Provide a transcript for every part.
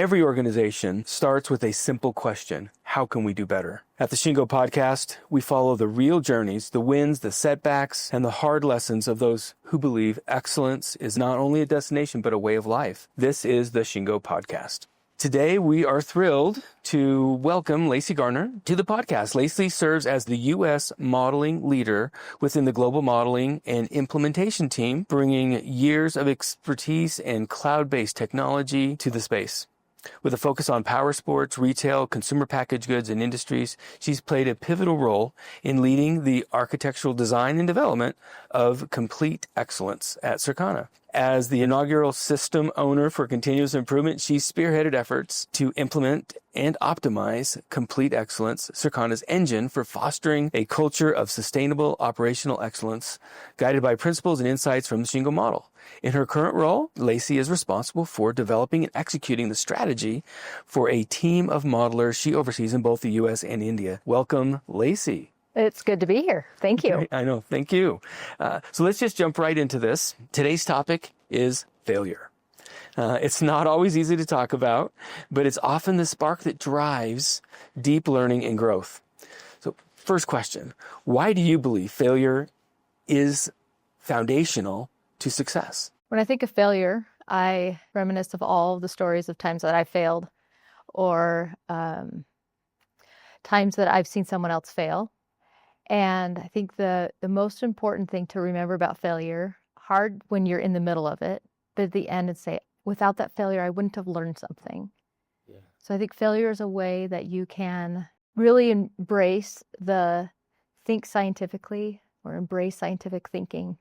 Every organization starts with a simple question: how can we do better? At the Shingo podcast, we follow the real journeys, the wins, the setbacks, and the hard lessons of those who believe excellence is not only a destination, but a way of life. This is the Shingo podcast. Today, we are thrilled to welcome Lacey Garner to the podcast. Lacey serves as the U.S. modeling leader within the global modeling and implementation team, bringing years of expertise and cloud-based technology to the space. With a focus on power sports, retail, consumer packaged goods, and industries, she's played a pivotal role in leading the architectural design and development of Complete Excellence at Circana. As the inaugural system owner for continuous improvement, she spearheaded efforts to implement and optimize Complete Excellence, Circana's engine for fostering a culture of sustainable operational excellence, guided by principles and insights from the Shingo model. In her current role, Lacey is responsible for developing and executing the strategy for a team of modelers she oversees in both the U.S. and India. Welcome, Lacey. It's good to be here. Thank you. I know. Thank you. So let's just jump right into this. Today's topic is failure. It's not always easy to talk about, but it's often the spark that drives deep learning and growth. So first question, why do you believe failure is foundational to success? When I think of failure, I reminisce of all the stories of times that I failed or times that I've seen someone else fail. And I think the most important thing to remember about failure, hard when you're in the middle of it, but at the end and say, without that failure, I wouldn't have learned something. Yeah. So I think failure is a way that you can really embrace think scientifically or embrace scientific thinking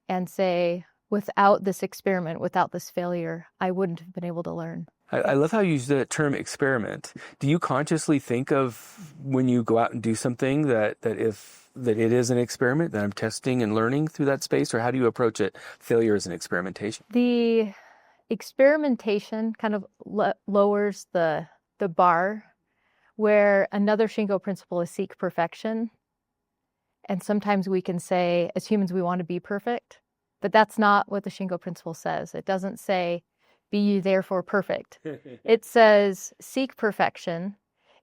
and say, without this experiment, without this failure, I wouldn't have been able to learn. I love how you use the term experiment. Do you consciously think of when you go out and do something that it is an experiment, that I'm testing and learning through that space, or how do you approach it? Failure as an experimentation. The experimentation kind of lowers the bar, where another Shingo principle is seek perfection. And sometimes we can say, as humans, we want to be perfect, but that's not what the Shingo principle says. It doesn't say, be ye therefore perfect. It says, seek perfection.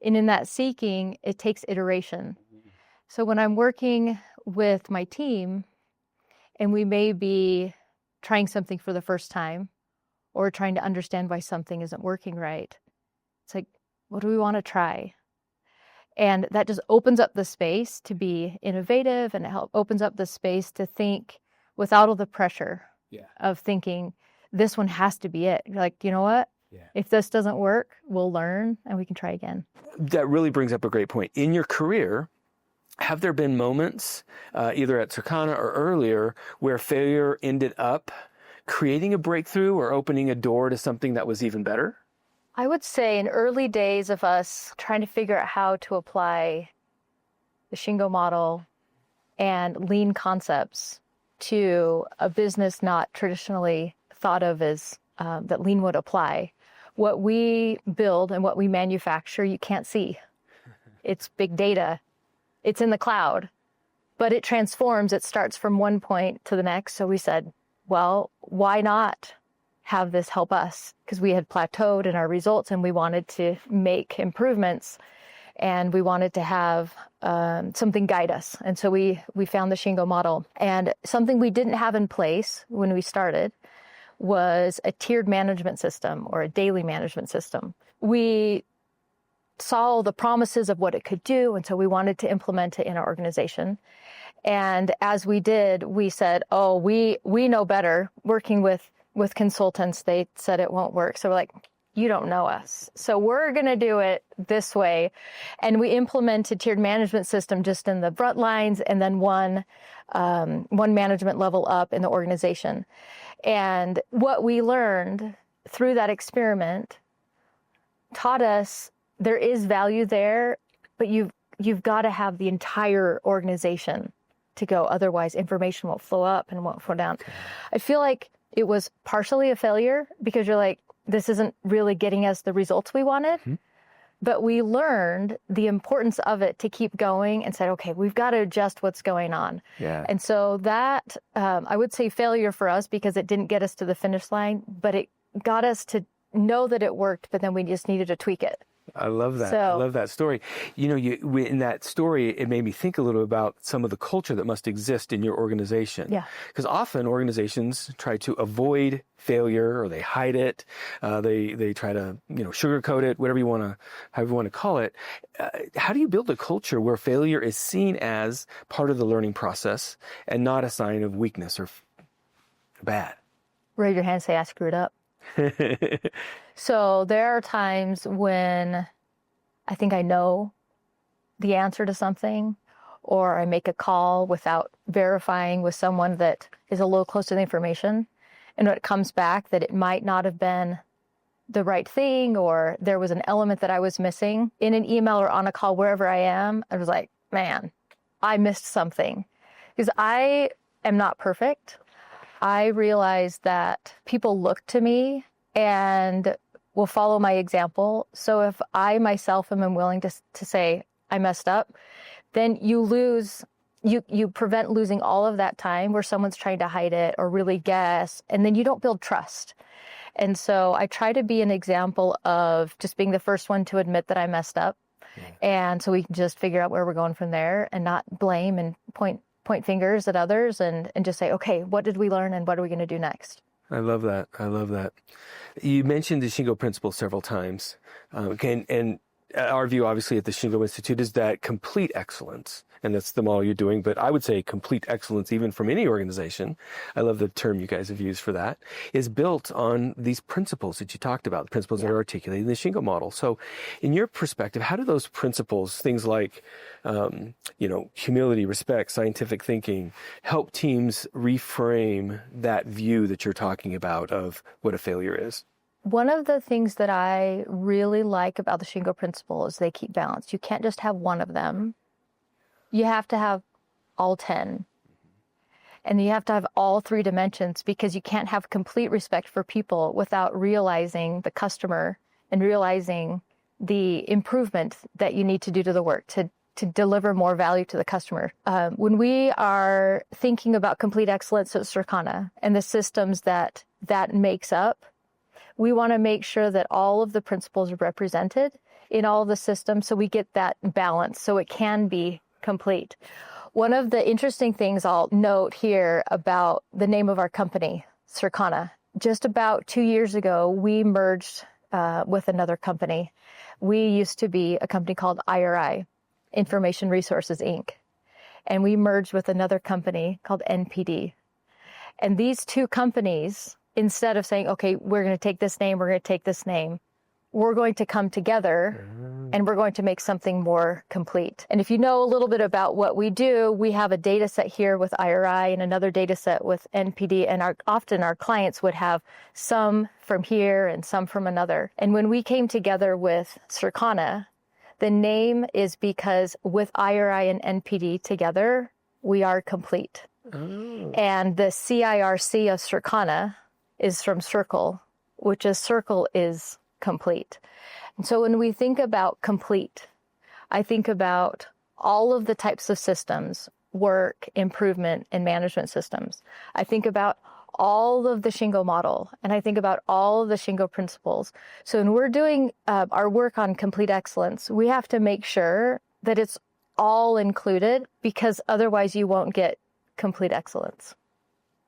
And in that seeking, it takes iteration. So when I'm working with my team, and we may be trying something for the first time, or trying to understand why something isn't working right, it's like, what do we want to try? And that just opens up the space to be innovative, and it opens up the space to think without all the pressure of thinking, this one has to be it. You're like, you know what? Yeah. If this doesn't work, we'll learn and we can try again. That really brings up a great point. In your career, have there been moments, either at Circana or earlier, where failure ended up creating a breakthrough or opening a door to something that was even better? I would say in early days of us trying to figure out how to apply the Shingo model and lean concepts to a business not traditionally thought of as that lean would apply. What we build and what we manufacture, you can't see. It's big data. It's in the cloud, but it transforms. It starts from one point to the next. So we said, well, why not have this help us? Because we had plateaued in our results and we wanted to make improvements, and we wanted to have something guide us. And so we found the Shingo model. And something we didn't have in place when we started was a tiered management system or a daily management system. We saw the promises of what it could do, and so we wanted to implement it in our organization. And as we did, we said, oh, we know better. Working with consultants, they said it won't work. So we're like, you don't know us. So we're going to do it this way. And we implemented tiered management system just in the front lines, and then one management level up in the organization. And what we learned through that experiment taught us there is value there, but you've got to have the entire organization to go. Otherwise, information won't flow up and won't flow down. Okay. I feel like it was partially a failure because you're like, this isn't really getting us the results we wanted. Mm-hmm. But we learned the importance of it to keep going and said, okay, we've got to adjust what's going on. Yeah. And so I would say failure for us because it didn't get us to the finish line, but it got us to know that it worked, but then we just needed to tweak it. I love that. So, I love that story. You know, in that story, it made me think a little about some of the culture that must exist in your organization. Yeah. Because often organizations try to avoid failure, or they hide it. They try to, sugarcoat it, however you want to call it. How do you build a culture where failure is seen as part of the learning process and not a sign of weakness or bad? Raise your hand and say, I screwed up. So there are times when I think I know the answer to something, or I make a call without verifying with someone that is a little close to the information. And when it comes back that it might not have been the right thing, or there was an element that I was missing in an email or on a call, wherever I am, I was like, man, I missed something. Because I am not perfect. I realize that people look to me and will follow my example. So if I myself am unwilling to say I messed up, then you prevent losing all of that time where someone's trying to hide it or really guess, and then you don't build trust. And so I try to be an example of just being the first one to admit that I messed up. Yeah. And so we can just figure out where we're going from there and not blame and point fingers at others, and just say, okay, what did we learn and what are we going to do next? I love that. I love that. You mentioned the Shingo principle several times. And our view, obviously, at the Shingo Institute is that complete excellence, and that's the model you're doing, but I would say complete excellence, even from any organization, I love the term you guys have used for that, is built on these principles that you talked about, the principles that are articulated in the Shingo model. So in your perspective, how do those principles, things like, humility, respect, scientific thinking, help teams reframe that view that you're talking about of what a failure is? One of the things that I really like about the Shingo principle is they keep balance. You can't just have one of them. You have to have all 10. And you have to have all 3 dimensions, because you can't have complete respect for people without realizing the customer and realizing the improvement that you need to do to the work to deliver more value to the customer. When we are thinking about complete excellence at Circana and the systems that makes up, we want to make sure that all of the principles are represented in all of the systems so we get that balance so it can be complete. One of the interesting things I'll note here about the name of our company, Circana, just about 2 years ago, we merged with another company. We used to be a company called IRI, Information Resources, Inc. And we merged with another company called NPD. And these 2 companies, instead of saying, okay, we're going to take this name, we're going to take this name, we're going to come together and we're going to make something more complete. And if you know a little bit about what we do, we have a data set here with IRI and another data set with NPD, and often our clients would have some from here and some from another. And when we came together with Circana, the name is because with IRI and NPD together, we are complete. Oh. And the CIRC of Circana is from circle, which is circle is complete. And so when we think about complete, I think about all of the types of systems, work, improvement, and management systems. I think about all of the Shingo model, and I think about all of the Shingo principles. So when we're doing our work on complete excellence, we have to make sure that it's all included, because otherwise you won't get complete excellence.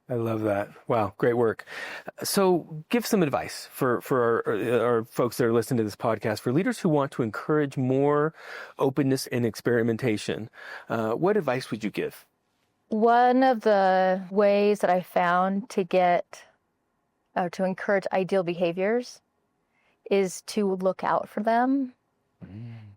I love that. Wow, great work. So give some advice for our folks that are listening to this podcast, for leaders who want to encourage more openness and experimentation. What advice would you give? One of the ways that I found to to encourage ideal behaviors is to look out for them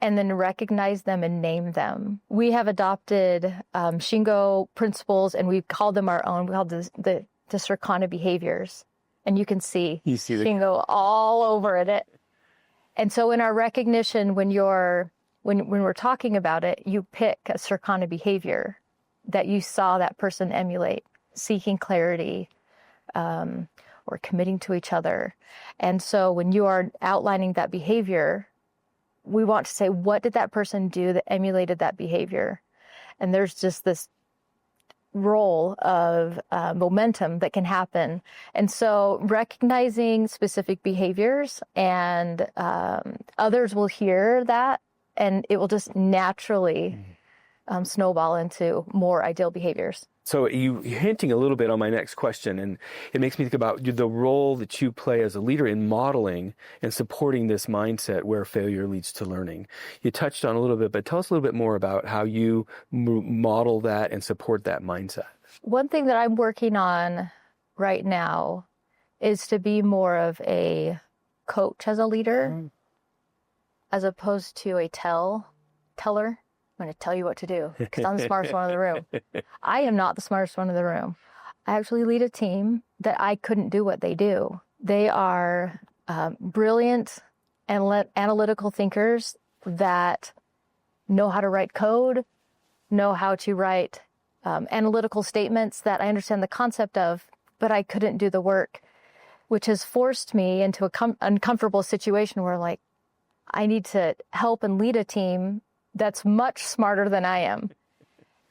and then recognize them and name them. We have adopted Shingo principles, and we've called them our own. We call the Circana behaviors. And you see Shingo all over it. And so in our recognition, when we're talking about it, you pick a Circana behavior that you saw that person emulate, seeking clarity, or committing to each other. And so when you are outlining that behavior, we want to say, what did that person do that emulated that behavior? And there's just this role of momentum that can happen. And so recognizing specific behaviors, and others will hear that, and it will just naturally snowball into more ideal behaviors. So you're hinting a little bit on my next question, and it makes me think about the role that you play as a leader in modeling and supporting this mindset where failure leads to learning. You touched on a little bit, but tell us a little bit more about how you model that and support that mindset. One thing that I'm working on right now is to be more of a coach as a leader, as opposed to a teller. I'm going to tell you what to do because I'm the smartest one in the room. I am not the smartest one in the room. I actually lead a team that I couldn't do what they do. They are brilliant analytical thinkers that know how to write code, know how to write analytical statements that I understand the concept of, but I couldn't do the work, which has forced me into an uncomfortable situation where, like, I need to help and lead a team that's much smarter than I am.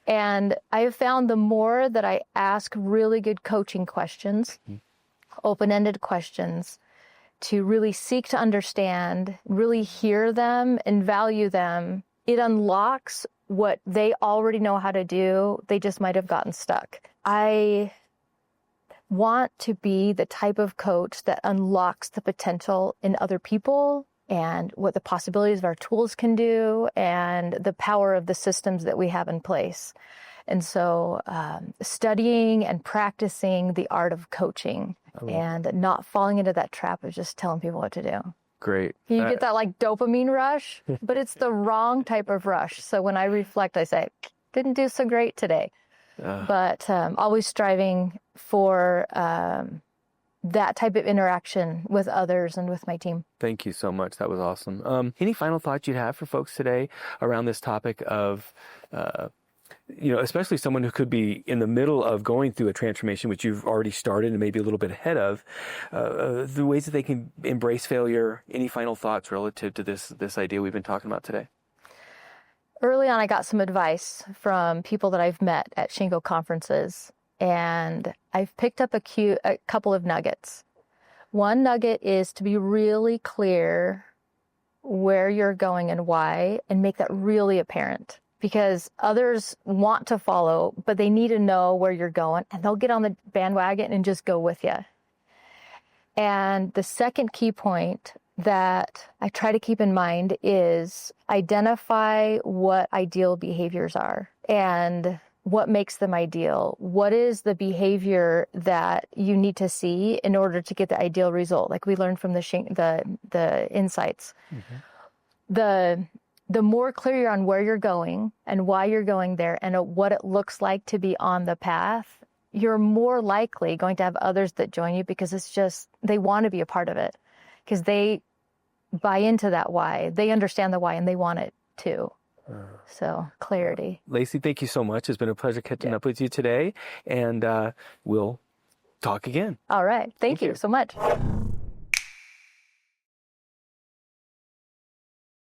And I have found the more that I ask really good coaching questions, open-ended questions, to really seek to understand, really hear them and value them, it unlocks what they already know how to do. They just might have gotten stuck. I want to be the type of coach that unlocks the potential in other people and what the possibilities of our tools can do and the power of the systems that we have in place. And so studying and practicing the art of coaching and not falling into that trap of just telling people what to do. Great. You get that like dopamine rush, but it's the wrong type of rush. So when I reflect, I say, didn't do so great today. But always striving for that type of interaction with others and with my team. Thank you so much. That was awesome. Any final thoughts you'd have for folks today around this topic of, especially someone who could be in the middle of going through a transformation, which you've already started and maybe a little bit ahead of, the ways that they can embrace failure? Any final thoughts relative to this idea we've been talking about today? Early on, I got some advice from people that I've met at Shingo conferences, and I've picked up a couple of nuggets. One nugget is to be really clear where you're going and why, and make that really apparent, because others want to follow, but they need to know where you're going, and they'll get on the bandwagon and just go with you. And the second key point that I try to keep in mind is identify what ideal behaviors are and what makes them ideal. What is the behavior that you need to see in order to get the ideal result? Like we learned from the insights. The more clear you're on where you're going and why you're going there and what it looks like to be on the path, you're more likely going to have others that join you, because it's just, they want to be a part of it because they buy into that why. They understand the why and they want it too. So clarity. Lacey, thank you so much. It's been a pleasure catching up with you today, and we'll talk again. All right. Thank you so much.